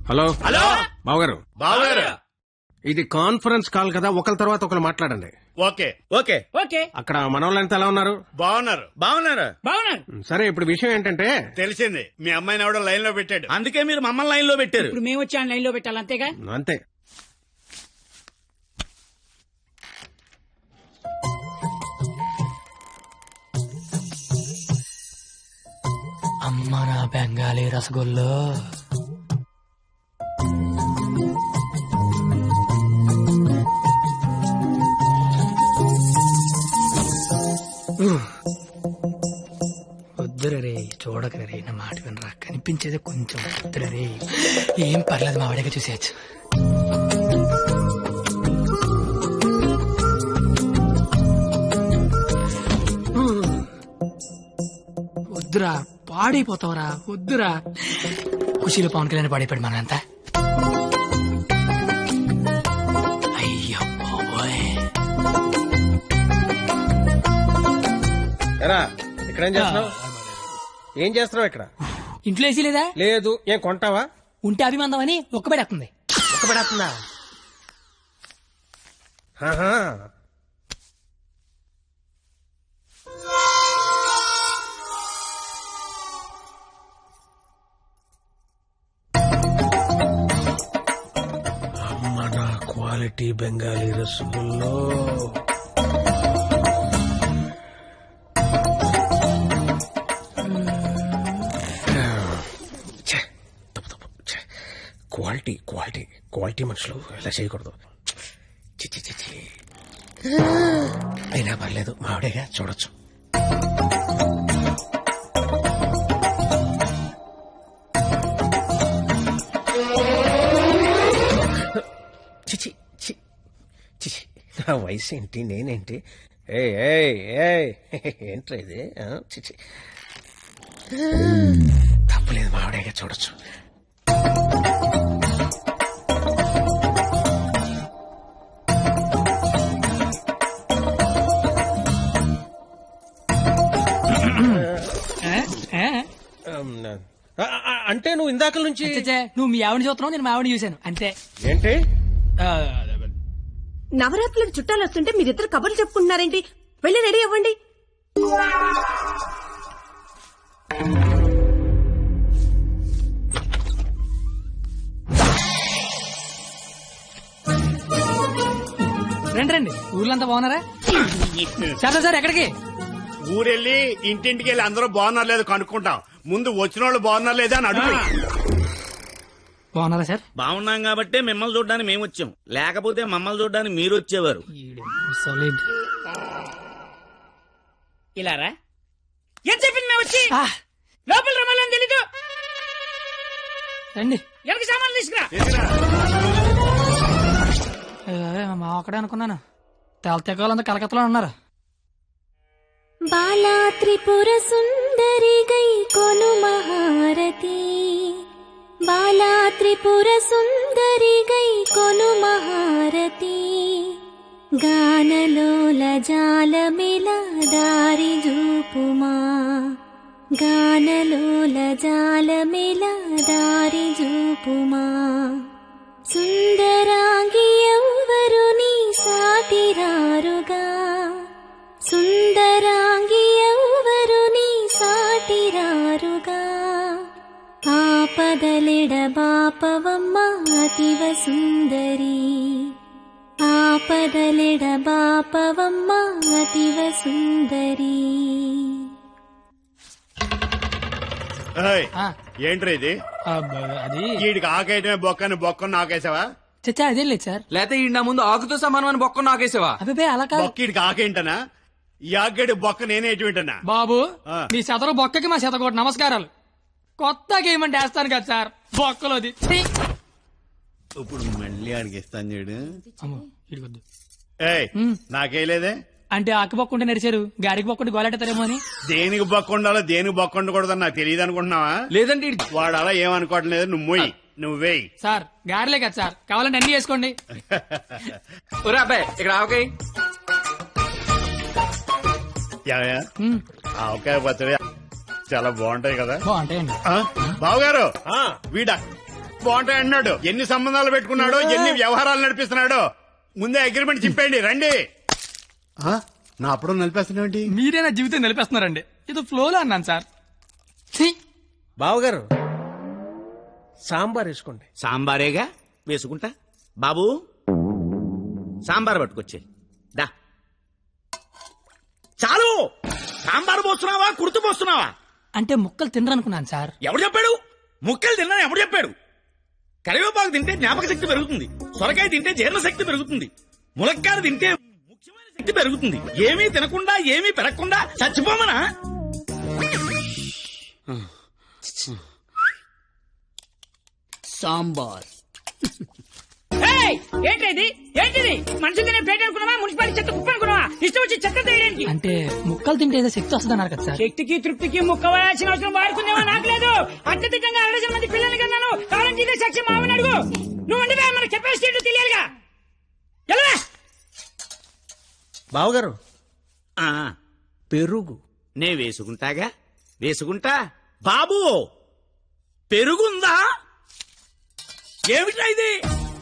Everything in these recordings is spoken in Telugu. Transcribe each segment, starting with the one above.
హలో హలో బావగారు, బావగారు, ఇది కాన్ఫరెన్స్ కాల్ కదా, ఒకరి తర్వాత ఒకరు మాట్లాడండి. ఓకే ఓకే ఓకే అక్కడ మనోళ్ళంతా ఎలా ఉన్నారు? బాగున్నారు బాగున్నారు. సరే, ఇప్పుడు విషయం ఏంటంటే తెలిసింది. మీ అమ్మాయిని ఎవడో లైన్ లో పెట్టాడు. అందుకే మీరు మమ్మల్ని లైన్ లో పెట్టారు. ఇప్పుడు మేము వచ్చి లైన్ లో పెట్టాలి అంతేగా. అంతే. అమ్మ నా బెంగాలీ రసగుల్లో. వద్దురే చూడకరే, నా మాట వినరా, కనిపించేది కొంచెం వద్దురే. ఏం పర్లేదు, మా వాడిగా చూసేయచ్చు. వద్దురా, పాడైపోతావరా, వద్దురా. ఖుషీలో పవన్ కళ్యాణ్ పాడైపోయాడు మనంతా. అయ్యో బాబోయ్. ఎరా, ఇక్కడ ఏం చేస్తున్నావు? ఏం చేస్తున్నావు ఇక్కడ? ఇంట్లో వేసి లేదా? లేదు. ఏం కొంటావా? ఉంటే అభిమందం అని ఒక్కబడేస్తుంది. ఒక్కబడేస్తుందా? అమ్మ నా క్వాలిటీ బెంగాలీ రసగుల్లో. క్వాలిటీ క్వాలిటీ క్వాలిటీ మనుషులు ఇలా చేయకూడదు. చిచ్చి చిచ్చి. అయినా పర్లేదు, మావిడేగా చూడొచ్చు. చిచి చిచి, నా వయసు ఏంటి, నేనేంటి? ఏంట్రా ఇది? చిచి, తప్పలేదు, మావిడేగా చూడొచ్చు. అంటే నువ్వు ఇందాక నుంచి నువ్వు మీ ఆవిడ చూస్తున్నావు, నేను మా ఆవిడ చూశాను అంతే. ఏంటి? నవరాత్రులకు చుట్టాలు వస్తుంటే మీరిద్దరు కబుర్లు చెప్పుకుంటున్నారేంటి? వెళ్ళి రెడీ అవ్వండి. రండి రండి, ఊర్లంతా బాగున్నారా? సార్ సార్ ఎక్కడికి? ఊరెళ్ళి ఇంటింటికి వెళ్ళి అందరూ బాగున్నారు లేదు కనుక్కుంటాం. ముందు వచ్చిన వాళ్ళు బాగున్నారు లేదా అని అడుగు. బాగున్నారా సార్? బాగున్నాం కాబట్టి మిమ్మల్ని చూడడానికి మేము వచ్చాం, లేకపోతే మమ్మల్ని చూడడానికి మీరు వచ్చేవారు. సాలిడ్. ఇలారా ఏం చెప్పింది మేము వచ్చి లోపల రమ్మాలని తెలీదు. రండి. ఎవరికి సామాన్లు తీసుకురా. మా అక్కడే అనుకున్నాను. తెగలంతా కలకత్తలో ఉన్నారు. బాలా త్రిపుర సుందరి గై కొను మహారతి, బాలా త్రిపుర సుందరి గై కొను మహారతి, గానలోల జాలమిల దారి జూపుమా, గానలోల జాలమిల దారి జూపుమా, సుందరాంగి ఎవ్వరు నీ సాటిరారుగా, సుందరాంగి ఎవ్వరు నీ సాటిరారుగా, ఆపదలెడ బాపవమ్మ అతివ సుందరి, ఆపదలెడ బాపవమ్మ అతివ సుందరి. ఏంట్రా ఇది? అది వీడికి ఆకేయటమే బొక్కని బొక్కను నాకేసావా? చచ్చా అదేం లేదు సార్. లేకపోతే ఈ నా ముందు ఆకుతో సమానమైన బొక్క నాకేసావా? అభిపే అలా కాదు. బొక్క వీడికి ఆకేంటనా? ఈ ఆకేడు బొక్క నేనే ఎటువంటనా? బాబు మీ శతరు బొక్కకి మా శతకోటి నమస్కారాలు. కొత్తగా ఏమంటే వేస్తాను కదా సార్ బొక్కలోది. ఇప్పుడు మళ్ళీ ఆడికి ఇస్తాను చూడు. ఇడికొద్దు. ఏయ్ నాకేలేదే అంటే ఆకు బొక్క ఉంటే నడిచారు, గారికి బొక్క ఉంటే గోలెట్టారేమో అని. దేనికి బొక్క ఉండాలో దేనికి బొక్క ఉండకూడదని నాకు తెలియదు అనుకుంటున్నావా? లేదంటే వాడు అలా ఏమనుకోవటం లేదు. నువ్వు మొయ్యి, నువ్వేయి. సార్ గారెలే కదా సార్, కావాలంటే అన్ని వేసుకోండి. ఒరే అబ్బాయి ఇక్కడ ఆవకాయ. ఆవకాయ పచ్చడి చాలా బాగుంటాయి కదా. బాగుంటాయండి. బావగారు వీడా బాగుంటాయి అన్నాడు. ఎన్ని సంబంధాలు పెట్టుకున్నాడు, ఎన్ని వ్యవహారాలు నడిపిస్తున్నాడు. ముందే అగ్రిమెంట్ చెప్పండి. రండి. నా అప్పుడు నడిపేస్తున్నాండి. మీరే నా జీవితం నిలిపేస్తున్నారండి. ఏదో ఫ్లోలో అన్నాను సార్. ఛీ! బావగారు సాంబార్ వేసుకోండి. సాంబారేగా వేసుకుంటా. బాబు సాంబార్ పట్టుకొచ్చే దా. చాలు. సాంబార్ పోస్తున్నావా, కుర్తు పోస్తున్నావా? అంటే ముక్కలు తినరనుకున్నాను సార్. ఎవడు చెప్పాడు? ముక్కలు తిన్నా ఎవడు చెప్పాడు? కరివేపాకు తింటే జ్ఞాపక శక్తి పెరుగుతుంది, సొరకాయ తింటే జీర్ణ శక్తి పెరుగుతుంది, ములక్కాయ తింటే ముఖ్యమైన శక్తి పెరుగుతుంది. ఏమీ తినకుండా ఏమీ పెరగకుండా చచ్చిపోమనా? సాంబార్. ఏంటిది? ఏంటిది? మనుషులు తినే ప్లేట్ అనుకున్నావా, మున్సిపాలిటీ చెత్త కుప్ప అనుకున్నావా? ఇష్టం వచ్చి చెత్త తీయడానికి. అంటే ముక్కలు తింటే ఏదో శక్తి వస్తుంది అన్నారు కదా సార్. శక్తికి తృప్తికి ముక్క వేయాల్సిన అవసరం వాడుకుందేమో నాకు లేదు. అత్యధికంగా 60 మంది పిల్లల్ని కన్నాను. కావాలని ఇదే సాక్ష్యం మామని అడుగు. నువ్వు అంటే మన కెపాసిటీ ఏంటో తెలియాలిగా. ఎలా? బావగారు ఆ, పెరుగు నే వేసుకుంటాగా, వేసుకుంటా. బాబు పెరుగుందా? ఏమిటా ఇది?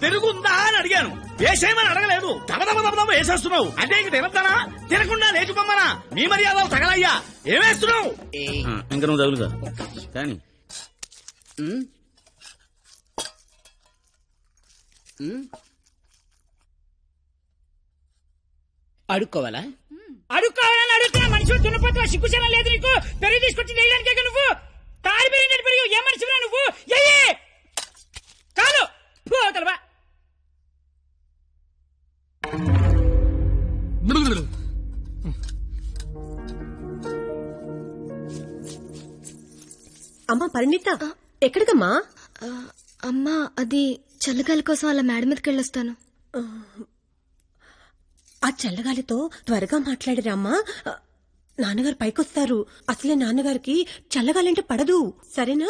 పెరుగుందా అని అడిగాను, వేసేయమని అడగలేదు. దబదబ వేసేస్తున్నావు. అంటే ఇంక తినద్దానా? తినకుండా లేచిపోమ్మనా? నీ మర్యాదలు తగలయ్యా. ఏమేస్తున్నావు? ఇంక నువ్వు తగులుగా కానీ అడుక్కోవాలా? అడుక్కోవాలని అడుగుతున్నా. మనిషి దున్నపోతున్నా, సిగ్గుచనం లేదు నీకు. పెరుగు తీసుకొచ్చి వేయడానికే నువ్వు. తాడి పెరిగినట్టు పెరుగు. ఏ మనిషిరా నువ్వు? చాలు పోతలవా. అమ్మా పరిణిత, ఎక్కడికమ్మా? అమ్మా, అది చల్లగాలి కోసం అలా మేడ మీదకి వెళ్ళొస్తాను. ఆ చల్లగాలితో త్వరగా మాట్లాడిరామ్మా. నాన్నగారు పైకొస్తారు. అసలే నాన్నగారికి చల్లగాలంటే పడదు. సరేనా?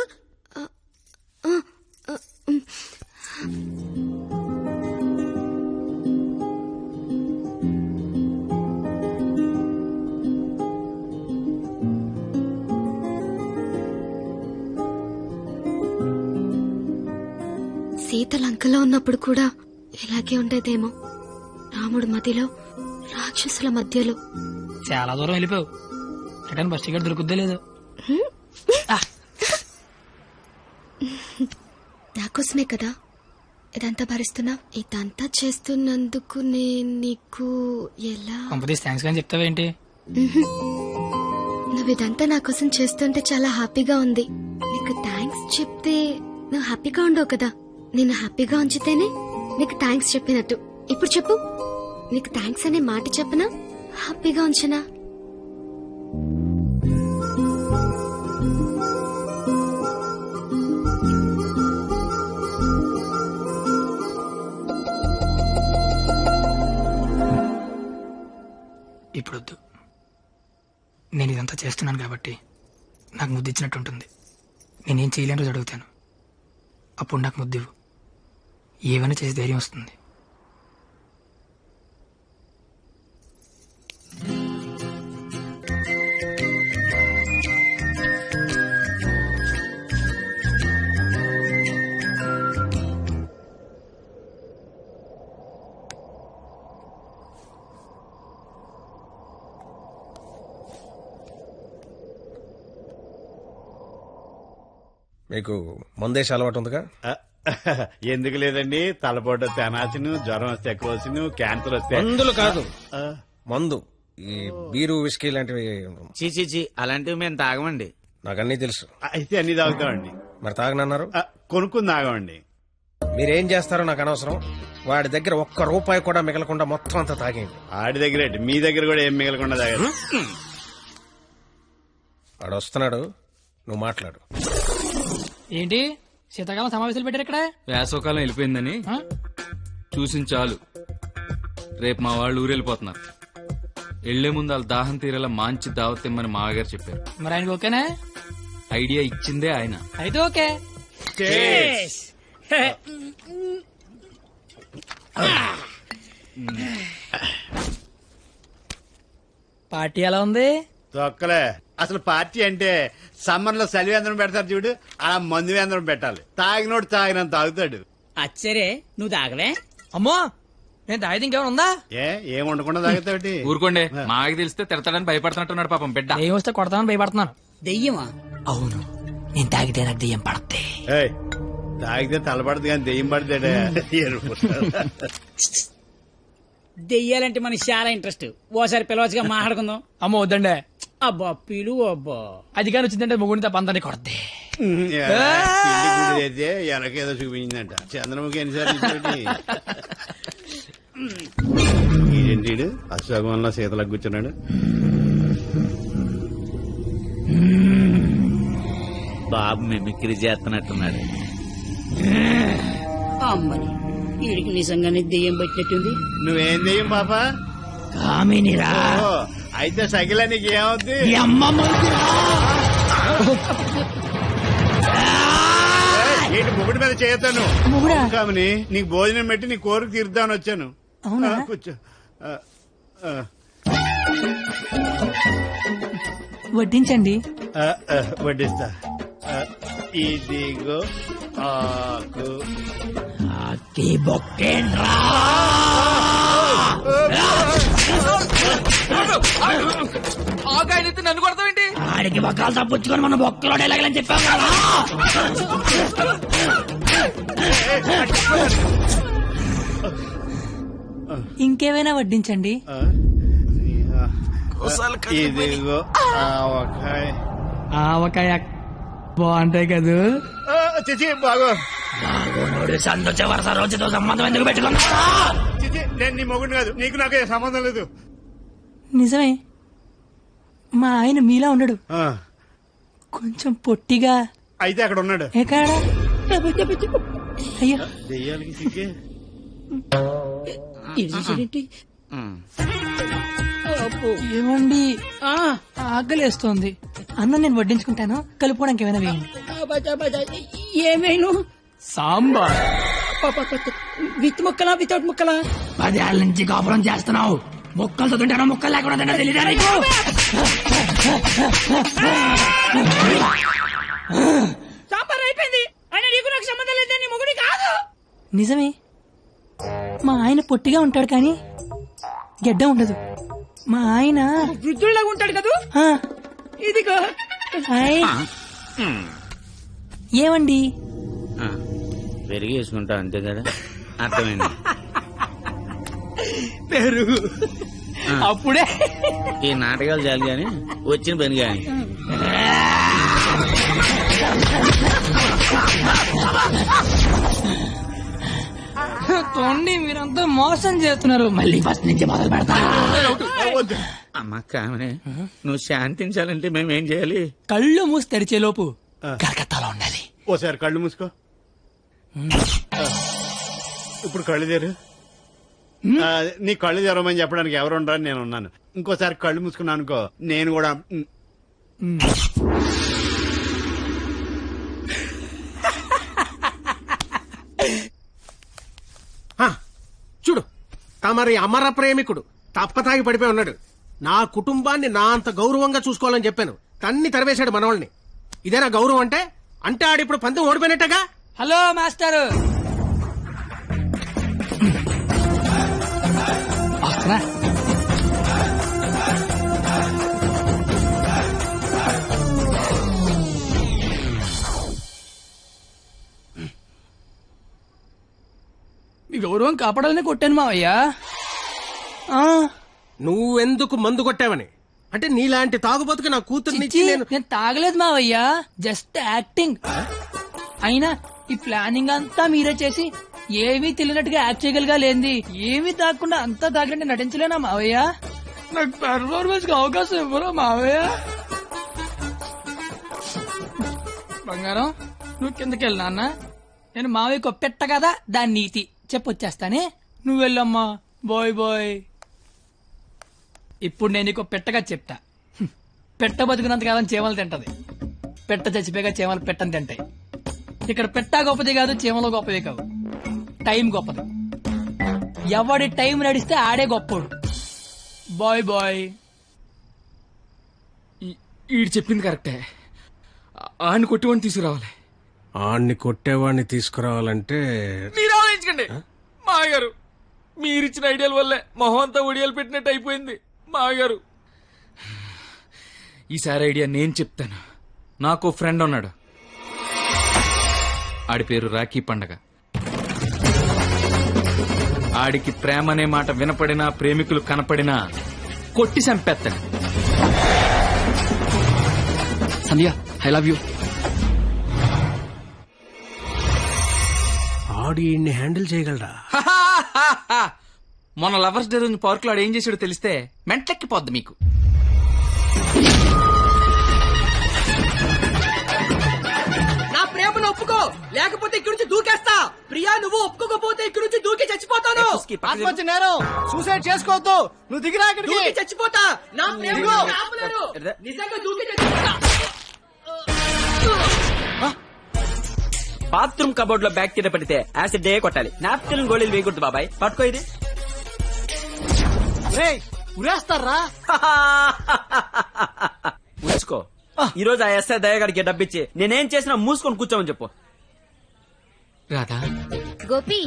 సీత లంకలో ఉన్నప్పుడు కూడా ఇలాగే ఉండేదేమో. రాముడు మధ్యలో, రాక్షసుల మధ్యలో. చాలా దూరం వెళ్ళిపోయావు. రిటర్న్ బస్ టికెట్ దొరుకుద్దే లేదు. నాకోసమే కదా ఇదంతా భరిస్తున్నా. ఇదంతా చేస్తున్నందుకు నేను నీకు ఎలా కంపెనీస్ థ్యాంక్స్ కానీ చెప్తావేంటి? నువ్వు ఇదంతా నా కోసం చేస్తుంటే చాలా హ్యాపీగా ఉంది. నీకు థ్యాంక్స్ చెప్తే నువ్వు హ్యాపీగా ఉండవు కదా. నేను హ్యాపీగా ఉంచితేనే నీకు థ్యాంక్స్ చెప్పినట్టు. ఇప్పుడు చెప్పు, నీకు థ్యాంక్స్ అనే మాట చెప్పనా, హ్యాపీగా ఉంచనా? ఇప్పుడొద్దు. నేను ఇదంతా చేస్తున్నాను కాబట్టి నాకు ముద్దు ఇచ్చినట్టు ఉంటుంది. నేనేం చేయలేని రోజు అడుగుతాను, అప్పుడు నాకు ముద్దు ఇవ్వు. ఏమైనా చేసి ధైర్యం వస్తుంది. మీకు మందేసి అలవాటు ఉందిగా? ఎందుకు లేదండి. తలపోటు తెనాసిను, జ్వరం వస్తే ఎక్కువసిను, క్యాన్సర్ వస్తే మందులు కాదు, మందు. ఈ బీరు విస్కీ లాంటివి చీ అలాంటివి మేము తాగమండి. నాకన్నీ తెలుసు. అయితే అన్ని తాగుతామండి. మరి తాగనన్నారు? కొనుక్కుని తాగమండి. మీరేం చేస్తారో నాకు అనవసరం. వాడి దగ్గర ఒక్క రూపాయి కూడా మిగలకుండా మొత్తం అంతా తాగేయండి. ఆడి దగ్గర మీ దగ్గర కూడా ఏం మిగలకుండా తాగారు. వాడు వస్తున్నాడు, నువ్వు మాట్లాడు. ఏంటి శీతాకాలం సమావేశాలు పెట్టారు ఇక్కడ? వేసవకాలం వెళ్ళిపోయిందని చూసిన చాలు. రేపు మా వాళ్ళు ఊరెళ్ళిపోతున్నారు. వెళ్లే ముందు వాళ్ళ దాహం తీరేలా మంచి దావత్ ఇమ్మని మామగారు చెప్పారు. మరి ఆయనకి ఓకేనా? ఐడియా ఇచ్చిందే ఆయన. అయితే ఓకే. పార్టీ ఎలా ఉంది? తొక్కలే. అసలు పార్టీ అంటే సమ్మర్ లో చలివేంద్రం పెడతారు చూడు, అలా మందు వేంద్రం పెట్టాలి. తాగినోడు తాగినంత తాగుతాడు. అచ్చరే నువ్వు తాగలే? అమ్మో నేను తాగితే ఇంకేమైనా ఉందా? ఏం ఉండకుండా తాగుతాడు. ఊరుకోండి, మాకు తెలిస్తే తిడతాడని భయపడుతున్నట్టున్నాడు పాపం బిడ్డ. ఏం వస్తే కొడతామని భయపడుతున్నాను. దెయ్యమా? అవును, నేను తాగితే నాకు దెయ్యం పడద్ది. ఏయ్, తాగితే తలపడదు కానీ దెయ్యం పడతాడే. దెయ్యాలంటే మనకి చాలా ఇంట్రెస్ట్. ఓసారి పిలవచ్చుగా మాట్లాడుకుందాం. అమ్మో వద్దండే. అబ్బా పిలువు. అబ్బా అది కానీ వచ్చిందంటే ముగ్గురిని తప్ప అందరినీ కొడద్ది. అయితే ఎనకేదో చూపించిందంట. చంద్రముఖి ఎన్నిసార్లు ఏంటి అశోకంలో శీతలకు కూర్చున్నాడు. బాబు మిమిక్రీ చేస్తున్నట్టున్నాడు. అమ్మని వీడికి నిజంగానే దెయ్యం పెట్టినట్టుంది. నువ్వేం దెయ్యం పాపా? కామినిరా. ఓ, అయితే సగిల నీకు ఏమవుద్ది? ఏంటి ముగ్గుడి మీద చేయతాను కామని? నీకు భోజనం పెట్టి నీ కోరిక తీర్దామని వచ్చాను. కూర్చో. వడ్డించండి. వడ్డిస్తా. ఇదిగో ఆకు. ఆకాయనైతే నన్ను కొడతావేంటి? ఆడికి బొక్కలు తప్పుచ్చుకొని మన బొక్కలో ఎలాగలని చెప్పాం కదా. ఇంకేమైనా వడ్డించండి. ఇదిగో ఆవకాయ. ఆవకాయ బాగుంటాయి కదూ. చిచి బాగో. సంతోష వరుస రోజుతో సంబంధం ఎందుకు పెట్టుకున్నా? చిచి, నేను నీ మొగుడు కాదు, నీకు నాకు ఏ సంబంధం లేదు. నిజమే, మా ఆయన మీలా ఉండడు, కొంచెం పొట్టిగా. అయితే అక్కడ ఉన్నాడు. ఎక్కడా? అయ్యో దెయ్యాలకి సిగ్గే. ఏమండి, ఆకలేస్తోంది. అన్నం నేను వడ్డించుకుంటాను, కలుపుకోవడానికి ఏమైనా వేయండి. ఏమైనా సాంబార్. విత్ ముక్కలా వితౌట్ ముక్కలా? 10 ఏళ్ళ నుంచి కాపురం చేస్తున్నావు, ముక్కలతో తింటానో ముక్కలు లేకుండా తింటా తెలియదా నీకు? సాంబార్ అయిపోయింది. ఆయన నీకు నాకు సంబంధం లేదు, నీ మొగుడి కాదు. నిజమే, మా ఆయన పొట్టిగా ఉంటాడు కానీ గెడ్డ ఉండదు. మా ఆయన వృద్ధుల్లాగా ఉంటాడు కదా. ఇదిగో ఏమండి, పెరిగి వేసుకుంటా అంతే కదా. అర్థమైంది. పెరుగు అప్పుడే ఈ నాటకాలు చాలు గాని వచ్చిన పని గాని. తోండి, మీరంతా మోసం చేస్తున్నారు. మళ్ళీ ఫస్ట్ నుంచి మొదలు పెడతా. అమ్మ కామనే, నువ్వు శాంతించాలంటే మేమేం చేయాలి? కళ్ళు మూసి తెరిచేలోపు కలకత్తాలో ఉండాలి. ఓసారి కళ్ళు మూసుకో. ఇప్పుడు కళ్ళు తెరు. నీ కళ్ళు తెరవమని చెప్పడానికి ఎవరు ఉండరని నేను ఉన్నాను. ఇంకోసారి కళ్ళు మూసుకున్నాను అనుకో, నేను కూడా. చూడు, తమరి అమర ప్రేమికుడు తప్పతాగి పడిపోయి ఉన్నాడు. నా కుటుంబాన్ని నా అంత గౌరవంగా చూసుకోవాలని చెప్పాను, తన్ని తరివేశాడు మనవాళ్ళని. ఇదేనా గౌరవం అంటే? అంటే ఆడిప్పుడు పందెం ఓడిపోయినట్టగా. హలో మాస్టర్, వస్తున్నా. మీ గౌరవం కాపాడాలని కొట్టాను మావయ్యా. నువ్వెందుకు మందు కొట్టావని? అంటే నీలాంటి తాగుబోతుకి నా కూతుర్నిచ్చి నేను తాగలేదు మావయ్యా, జస్ట్ యాక్టింగ్. అయినా ఈ ప్లానింగ్ అంతా మీరే చేసి ఏమీ తెలియనట్టుగా యాక్ట్ చేయగలిగా లేంది. ఏమీ తాగకుండా అంతా తాగినట్టు నటించలేనా మావయ్య? నాకు పెర్ఫార్మెన్స్ కి అవకాశం ఇవ్వరా మావయ్య? బంగారం, నువ్వు కిందకెళ్ళి నాన్న, నేను మావయ్యకు పెట్ట కదా దాని నీతి చెప్పొచ్చేస్తానే. నువ్వు వెళ్ళమ్మా. Bye bye. ఇప్పుడు నేను నీకు పెట్టగా చెప్తా. పెట్ట బతుకున్నంత కాదని చీమలు తింటది, పెట్ట చచ్చిపోయాక చీమలు పెట్టని తింటాయి. ఇక్కడ పెట్ట గొప్పది కాదు, చీమలు గొప్పది కావు, టైం గొప్పది. ఎవడి టైం నడిస్తే ఆడే గొప్పోడు. Bye bye. ఈడు చెప్పింది కరెక్టే. ఆయన కొట్టివాడిని తీసుకురావాలి. ఆణ్ణి కొట్టేవాడిని తీసుకురావాలంటే మీరు ఆలోచించకండి మాగారు. మీరిచ్చిన ఐడియాల వల్లే మొహం అంతా ఒడియాలు పెట్టినట్టు అయిపోయింది మాగారు. ఈసారి ఐడియా నేను చెప్తాను. నాకు ఫ్రెండ్ ఉన్నాడు, ఆడి పేరు రాఖీ పండగ. ఆడికి ప్రేమ అనే మాట వినపడినా, ప్రేమికులు కనపడినా కొట్టి చంపేస్తాడు. Sandhya I love you. ఆడి హ్యాండిల్ చేయగలరా? మొన్న లవర్స్ డే రోజు పార్క్ లో ఆడు ఏం చేసాడో తెలిస్తే మెంటెక్కిపోద్ది మీకు. నా ప్రేమను ఒప్పుకో, లేకపోతే ఇక్కడి నుంచి దూకేస్తా. ప్రియా నువ్వు ఒప్పుకోకపోతే ఇక్కడి నుంచి దూకి చచ్చిపోతాను. ఆత్మహత్య నేరం, సూసైడ్ చేసుకోవద్దు. నువ్వు దిగిరా ఇక్కడికి. దూకి చచ్చిపోతా. నా ప్రేమను ఆపలేరు. నిజంగా దూకి చచ్చిపోతా. బాత్రూమ్ కబోర్డ్ లో బ్యాక్టీరియా పడితే యాసిడ్ డే కొట్టాలి. నాప్కిన్ గోళీలు వేయకూడదు బాబాయ్. పట్టుకో ఇది. ఉరేస్తారా? ఉంచుకో. ఈ రోజు ఆ ఎస్ఐ దయగాడికి డబ్బిచ్చి నేనేం చేసినా మూసుకొని కూర్చోమని చెప్పు. రాధా, గోపి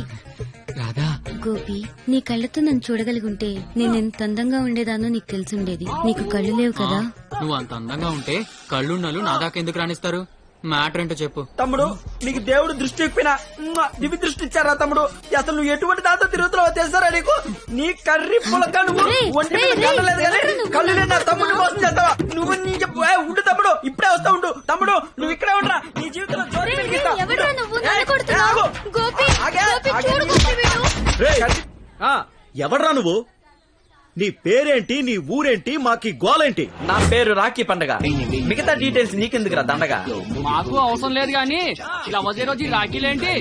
రాధా, గోపి నీ కళ్ళతో నన్ను చూడగలిగుంటే నేను ఎంత అందంగా ఉండేదానో నీకు తెలిసుండేది. నీకు కళ్ళు లేవు కదా. నువ్వు అంత అందంగా ఉంటే కళ్ళున్నలు నా దాకా ఎందుకు రాణిస్తారు? మ్యాటర్ ఏంటో చెప్పు. తమ్ముడు నీకు దేవుడు దృష్టి ఇప్పినా దివి దృష్టి ఇచ్చారా తమ్ముడు? అసలు నువ్వు ఎటువంటి దాంతో తిరుగుతున్నావో తెలుసారా నీకు? నీ కర్రీ పులక నువ్వు ఒంటి మీద కళ్ళలేదు కానీ కళ్ళు లేని తమ్ముడు మోసం చేస్తావా నువ్వు? నీ చెప్పు ఉండు తమ్ముడు, ఇప్పుడే వస్తా ఉండు తమ్ముడు. నువ్వు ఇక్కడే ఉండరా, నీ జీవితంలో జ్యోతి వెలిగిస్తా. ఎవడ్రా నువ్వు? నీ పేరేంటి, నీ ఊరేంటి, మాకి గోలేంటి? నా పేరు రాఖీ పండగ. మిగతా డీటెయిల్స్ నీకెందుకురా దండగా? మాకు అవసరం లేదు గానీ లవ్ రోజు రాఖీలేంటి?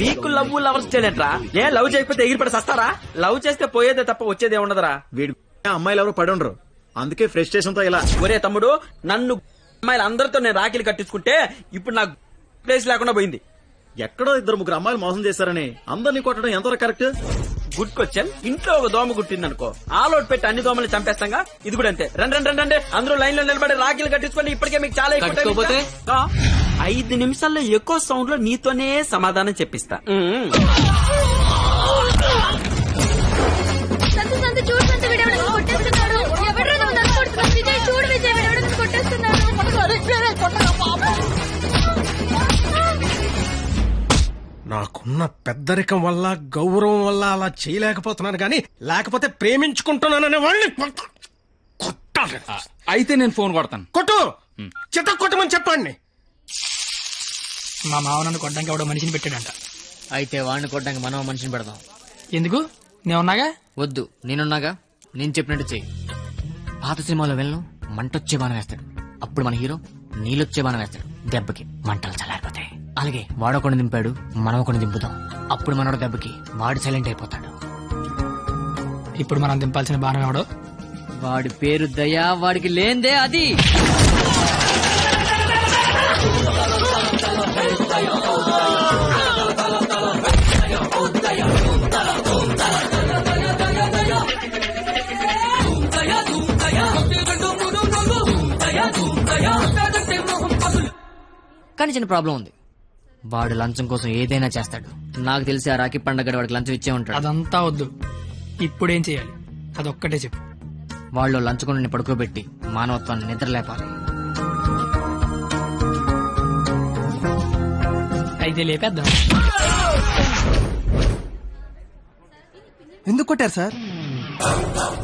నీకు లవ్ లవర్స్ చేయలేంట్రా? ఏ లవ్ చేయకపోతే ఎగిరిపడి సస్తారా? లవ్ చేస్తే పోయేదే తప్ప వచ్చేదే ఉండదురా. వీడి అమ్మాయిలు ఎవరు పడి ఉండరు, అందుకే ఫ్రస్ట్రేషన్ తో ఇలా. ఒరే తమ్ముడు, నన్ను అమ్మాయిలు అందరితో నేను రాఖీలు కట్టించుకుంటే ఇప్పుడు నాకు ప్లేస్ లేకుండా పోయింది. ఎక్కడో 2-3 అమ్మాయిలు మోసం చేశారని అందరినీ కొట్టడం ఎంతవరకు కరెక్ట్? Good question. ఇంట్లో ఒక దోమ గుట్టిందనుకో, ఆలోట్ పెట్టి అన్ని దోమలు చంపేస్తాగా. ఇది కూడా అంతే. రండి అందరూ లైన్ లో నిలబడి రాఖీలు కట్టించుకోండి. ఇప్పటికే మీకు చాలా ఎక్కువ. 5 నిమిషాల్లో ఎక్కువ సౌండ్ లో నీతోనే సమాధానం చెప్పిస్తా. నాకున్న పెద్దరికం వల్ల, గౌరవం వల్ల అలా చేయలేకపోతున్నాను గాని, లేకపోతే ప్రేమించుకుంటున్నాననే వాళ్ళని కొట్టాలి. అయితే నేను ఫోన్ కొడతాను. కొట్టు, చిత్త కొట్టమని చెప్పండి. మా మావ నన్ను కొట్టడానికి ఎవడో మనిషిని పెట్టాడంట. అయితే వాడిని కొట్టడానికి మనం మనిషిని పెడదాం. ఎందుకు? నేనున్నాగా. వద్దు, నేనున్నాగా. నేను చెప్పినట్టు చెయ్యి. పాత సినిమాలో వెళ్ళను మంటొచ్చే బాణం వేస్తాడు, అప్పుడు మన హీరో నీళ్ళొచ్చే బాణం వేస్తాడు. దెబ్బకి మంటలు చల్లారిపోతాయి. అలాగే వాడొకడిని దింపాడు, మనం ఒకడిని దింపుదాం. అప్పుడు మనోడు దెబ్బకి వాడు సైలెంట్ అయిపోతాడు. ఇప్పుడు మనం దింపాల్సిన బాణం ఎవడో? వాడి పేరు దయా, వాడికి లేందే అది. కానీ చిన్న ప్రాబ్లం ఉంది. వాడు లంచం కోసం ఏదైనా చేస్తాడు. నాకు తెలిసి ఆ రాఖీ పండగ వాడికి లంచం ఇచ్చే ఉంటాడు. అదంతా వద్దు, ఇప్పుడేం చేయాలి అదొక్కటే చెప్పు. వాళ్ళు లంచుకొని పడుకోబెట్టి మానవత్వాన్ని నిద్ర లేపాలి. అయితే లేపేద్దాం. ఎందుకు కొట్టారు సార్?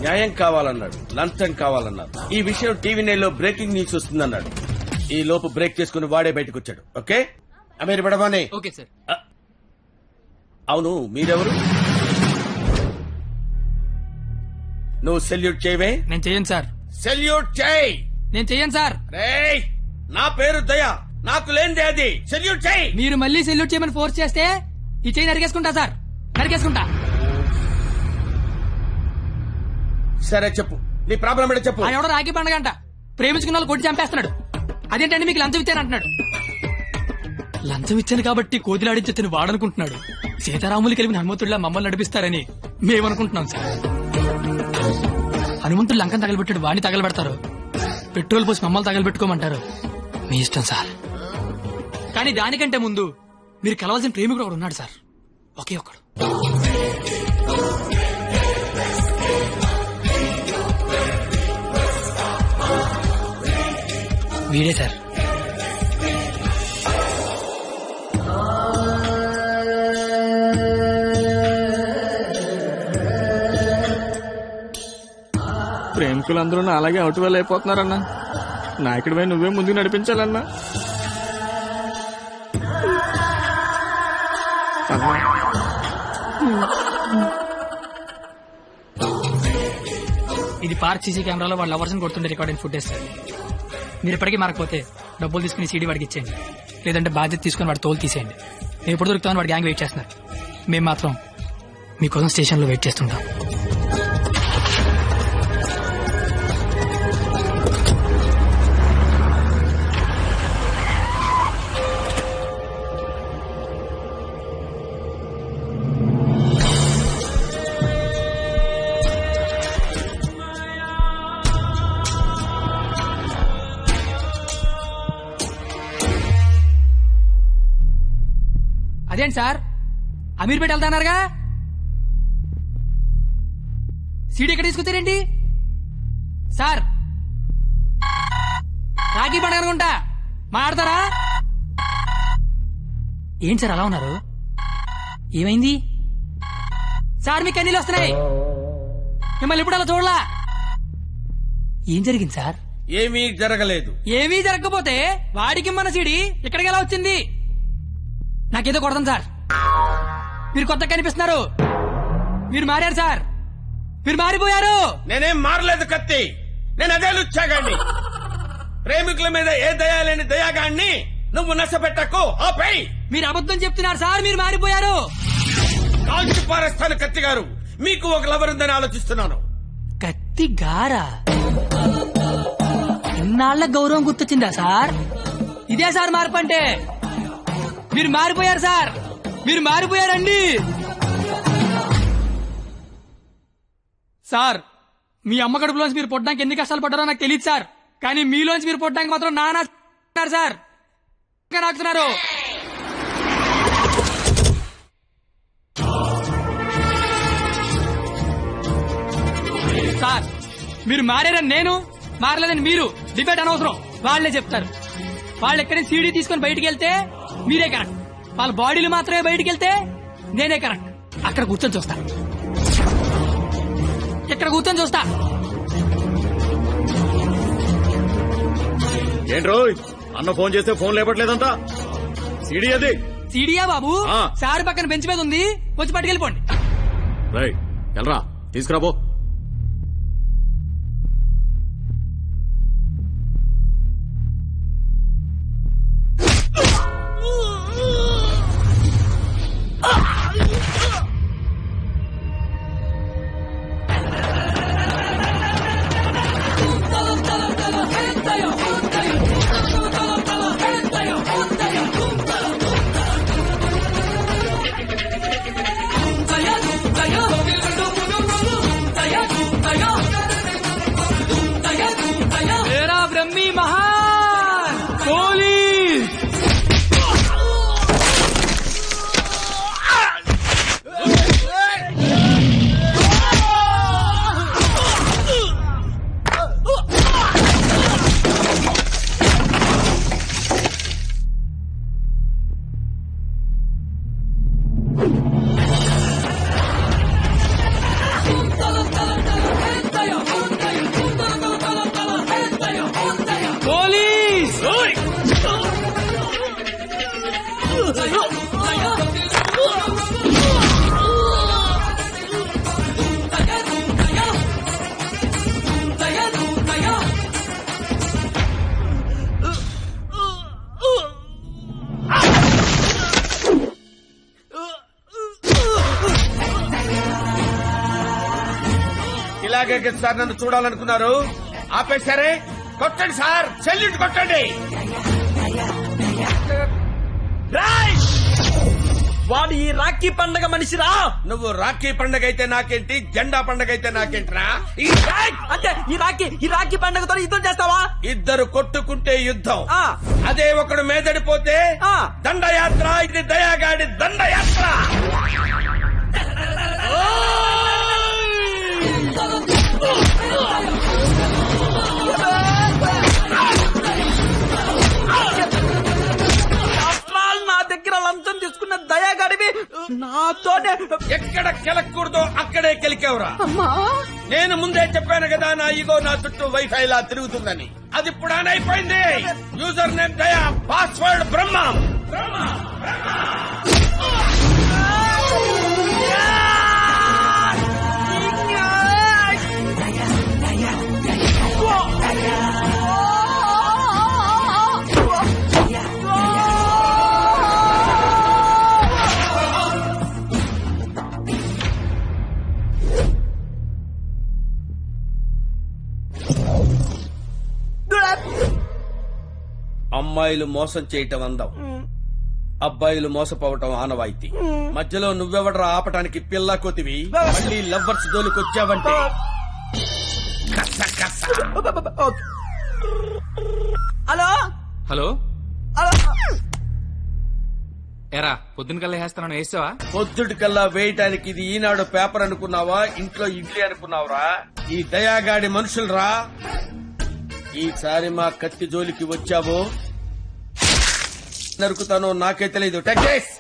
న్యాయం కావాలన్నాడు, లంచం కావాలన్నాడు. ఈ విషయం టీవీ నైన్లో బ్రేకింగ్ న్యూస్ వస్తుందన్నాడు. ఈ లోపు బ్రేక్ చేసుకుని వాడే బయటకు వచ్చాడు. ఓకే అమీర్ బడవాని. Okay sir. అవును, మీరెవరు? నువ్వు సెల్యూట్ చేయవే? నేను చెయ్యను సార్. సెల్యూట్ చేయి. నేను చెయ్యను సార్. రేయ్, నా పేరు దయా, నాకు లేనిదే అది. సెల్యూట్ చేయి. మీరు మళ్ళీ సెల్యూట్ చేయమని ఫోర్స్ చేస్తే ఈ చెయ్యి నరికేసుకుంటా సార్, నరికేసుకుంటా. సరే చెప్పు, నీ ప్రాబ్లం ఏంటో చెప్పు. ఆ ఎవడో రాఖీ పండగ అంట ప్రేమించుకున్న వాళ్ళు కొట్టి చంపేస్తున్నాడు. అదేంటంటే మీకు లంచం ఇచ్చాను అంటున్నాడు. లంచం ఇచ్చాను కాబట్టి కోతిలాడించి తిని వాడనుకుంటున్నాడు. సీతారాములు కలిపిన హనుమంతుడిలా మమ్మల్ని నడిపిస్తారని మేమనుకుంటున్నాం సార్. హనుమంతుడు లంకం తగలబెట్టాడు, వాడిని తగలబెడతారు. పెట్రోల్ పోసి మమ్మల్ని తగలబెట్టుకోమంటారు, మీ ఇష్టం సార్. కానీ దానికంటే ముందు మీరు కలవాల్సిన ప్రేమికుడు ఒకడు ఉన్నాడు సార్, ఒకే ఒకడు. వీడే సార్. ప్రేమికులందరూ నా అలాగే అవుట్ వెల్ అయిపోతున్నారన్నా. నాయకుడిపై నువ్వే ముందుకు నడిపించాలన్నా. ఇది పార్క్ సీసీ కెమెరాలో వాళ్ళ లవర్స్ కొడుతుండే రికార్డింగ్ ఫుటేజ్ సార్. మీరు ఇప్పటికీ మారకపోతే డబ్బులు తీసుకుని సీడీ వాడికి ఇచ్చేయండి, లేదంటే బాధ్యత తీసుకుని వాడి తోలు తీసేయండి. మేము ఎప్పుడు దొరుకుతామని వాడి గ్యాంగ్ వెయిట్ చేస్తున్నారు. మేము మాత్రం మీకోసం స్టేషన్లో వెయిట్ చేస్తుంటాం. అదేంటి సార్, అమీర్పేట వెళ్తానారుగా, సీడీ ఎక్కడ తీసుకొచ్చారేంటి సార్? రాఖీ పండుగ అనుకుంటా, మాట్లాడతారా? ఏంటి సార్ అలా ఉన్నారు, ఏమైంది సార్? మీకు కన్నీళ్ళు వస్తున్నాయి, మిమ్మల్ని ఇప్పుడు అలా చూడలా. ఏం జరిగింది సార్? ఏమీ జరగలేదు. ఏమీ జరగకపోతే వాడికి మన సీడీ ఇక్కడికి ఎలా వచ్చింది? నాకేదో కొడతాం సార్, మీరు కొత్తగా కనిపిస్తున్నారు, మీరు మారారు సార్, మీరు మారిపోయారు. నేనేం మారలేదు కత్తి, నేను అదే లుచ్చాగాన్ని. ప్రేమికుల మీద ఏ దయాలేని దయాగాన్ని నువ్వు నష్టపెట్టకు, ఆపై. మీరు అబద్ధం చెప్తున్నారు సార్, మీరు మారిపోయారు. కాల్చి పారేస్తాను కత్తి గారు, మీకు ఒక లవర్ ఉందని ఆలోచిస్తున్నాను. కత్తి గారా? ఇన్నాళ్ల గౌరవం గుర్తొచ్చిందా సార్? ఇదే సార్ మార్పు అంటే. మీరు మారిపోయారు సార్, మీరు మారిపోయారండి సార్. మీ అమ్మ కడుపులోంచి మీరు పుట్టడానికి ఎన్ని కష్టాలు పడ్డారో నాకు తెలియదు సార్, కానీ మీలోంచి మీరు పుట్టడానికి మాత్రం నానా సార్ నాకుతున్నారు సార్. మీరు మారారని నేను, మారలేదని మీరు డిబేట్ అనవసరం, వాళ్లే చెప్తారు. వాళ్ళు ఎక్కడి సీడీ తీసుకొని బయటికి వెళ్తే మీరే కరెక్ట్, వాళ్ళ బాడీలు మాత్రమే బయటికి వెళ్తే నేనే కరెక్ట్. అక్కడ కూర్చొని చూస్తా, ఇక్కడ కూర్చొని చూస్తా. ఏంట్రో అన్న ఫోన్ చేస్తే ఫోన్ లేపట్లేదంట, సీడీ అది. సీడీయా బాబు? సార్ పక్కన బెంచ్ మీద ఉంది, వచ్చి పట్టుకెళ్ళిపోండి. రైట్, వెళ్ళరా, తీసుకురాబో. ఇలాగే సార్ నన్ను చూడాలనుకున్నారు, ఆపేశారే. కొట్టండి సార్, సెల్యూట్ కొట్టండి. వాడు ఈ రాఖీ పండగ మనిషిరా. నువ్వు రాఖీ పండగ అయితే నాకేంటి, జెండా పండగ అయితే నాకేంట్రా? అంటే ఈ రాఖీ పండగతో యుద్ధం చేస్తావా? ఇద్దరు కొట్టుకుంటే యుద్ధం, ఆ. అదే ఒకడు మేదడిపోతే ఆ. దండయాత్ర. ఇది దయాగాడి దండయాత్ర. నా దగ్గర లంచం తీసుకున్న దయాగాడివి నాతోనే ఎక్కడ కెలకూడదో అక్కడే కెలికేవరా. నేను ముందే చెప్పాను కదా, నా ఈగో నా చుట్టూ వైఫై లా తిరుగుతుందని. అది ఇప్పుడు ఆన్ అయిపోయింది. యూజర్ నేమ్ దయా, పాస్వర్డ్ బ్రహ్మ. అమ్మాయిలు మోసం చేయటం అందం, అబ్బాయిలు మోసపోవటం ఆనవాయితీ. మధ్యలో నువ్వెవడరా ఆపటానికి పిల్ల కొతివి? మళ్ళీ లవ్వర్స్ దోలుకొచ్చావంటే హలో హలో హలో. ఎరా పొద్దున కల్లా వేస్తాను వేసావా? పొద్దుటి కల్లా వేయటానికి ఇది ఈనాడు పేపర్ అనుకున్నావా, ఇంట్లో ఇడ్లీ అనుకున్నావురా? ఈ దయాగాడి మనుషులరా. ఈసారి మా కత్తి జోలికి వచ్చావో నరుకుతానో నాకే తెలీదు. Tech this.